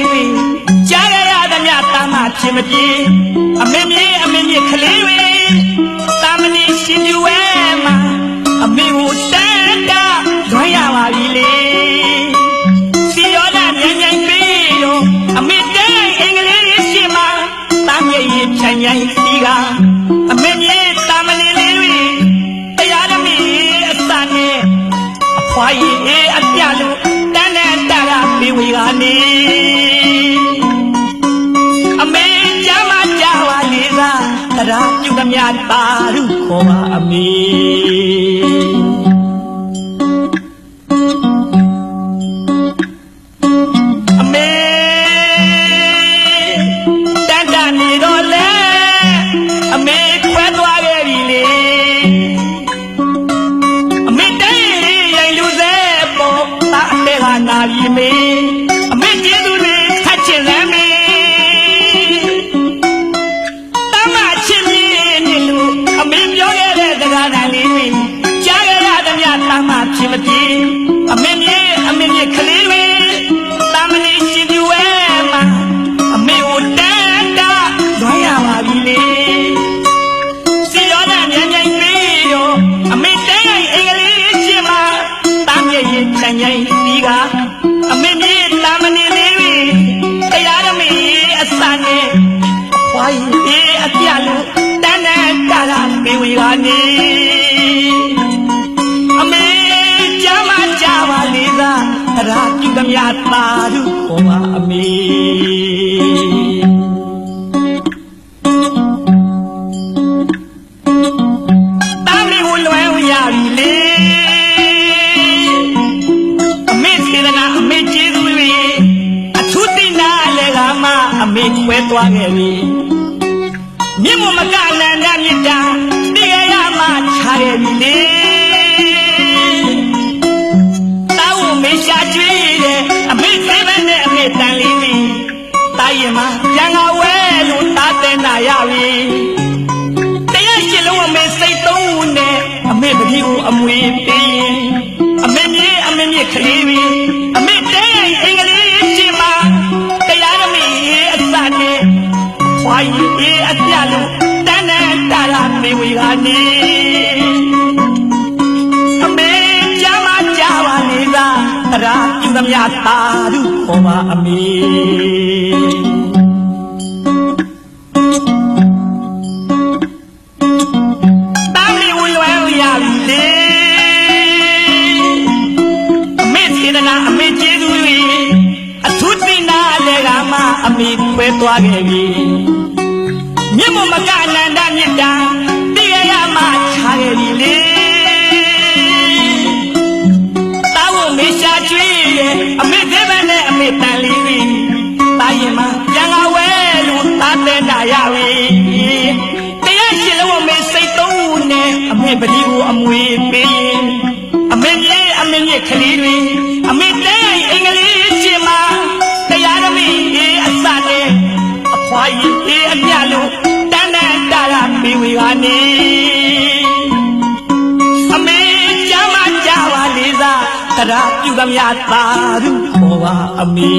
တွေကြားရသမျှတာမဖြစ်မပြေအမေမြေကလေးတွေတာမဏေရှင်ပြဝဲမှာအမေကိုတန်တာလွှမ်းရပါပြီလေစီရောလာမြန်ပြီးတော့အမေတဲ့အင်္ဂလိပ်ရှိမှာတာမြေရင်ဖြန်စီကအမေမြေတာမဏေလေးတွေတရားသမီးအစနဲ့အဖွားကြီးအပြလို့တန်းနဲ့တာကပြေဝေကနေအမေကြမ်းမကြပါလေသာတရားပြုသမျှတာရုခေါ်ပါအမေအမေကျေးဇူးတွေထပ်ချင်လမ်းမေတမချစ်မြင့်နေလို့အမေပြောခဲ့တဲ့စကားတိုင်းလေးတွေကြားရသမျှတမဖြစ်မပြေအမေမြေကလေးတွေတမဏေရှင်ပြဝဲမှာအမေကိုတန်တာလွှမ်းရပါပြီလေစီရောနဲ့မြန်ပြီးတော့အမေတဲ့အင်္ဂလိပ်ရှိမှာတာမြေရင်ချန်စီကအမေမြေတာမဏေလေးတွေတရားသမီးအစနဲ့အဖွားကြီးအပြလို့တန်းနဲ့တာကပေဝေကနေအမေကြမ်းမကြပါလေသာတရားပြုသမျှတာရုခေါ်ပါအမေတာမီကိုလွယ်ရပြီလေအမေခွဲသွားခဲ့ပြီမြင့်မမကနန္ဒမြတ်တာတိရရမချခဲ့ပြီလေတာဝမေရှာကျွေးတယ်အမေသိမနဲ့အမေတန်လေးပြီတာရင်မပြန်ငါဝဲလို့တာတဲ့နာရပြီတရားရှိလုံးအမေစိတ်သုံးနဲ့အမေပတိကိုအမွေပေးရင်အမေမြေကလေးပြီအမေတဲ့အင်္ဂလိပ်ရှိမှာတရားသမီးဖွားကြီးအပြလို့တန်းနဲ့တာလာမေဝေကနေအမေကြမ်းမကြပါလေသာတရားပြုသမျှတာရုခေါ်ပါအမေတာမီဝလွယ်ရပြီလေအမေစေတနာအမေကျေးဇူးတွေအထူးသိနာလေကမှအမေခွဲသွားခဲ့ပြီမြင့်မမကနန္ဒမြတ်တာတိရရမချခဲ့ပြီလေတာဝမေရှာကျွေးတယ်အမေသေးပဲနဲ့အမေတန်လေးပြီတာရင်မပြန်လာဝဲလို့တာတဲ့တာရပြီတရားရှိလုံးအမေစိတ်သုံးနဲ့အမေပတိကိုအမွေပေးရင်အမေမြေကလေးတွေအမေတဲ့အင်္ဂလိပ်ရှိမှာတရားသမီးအစနဲ့အဖွားကြီးအပြလို့တန်းနဲ့တာကပေဝေကနေအမေကြမ်းမကြပါလေသာတရားပြုသမျှသာရုခေါ်ပါအမေ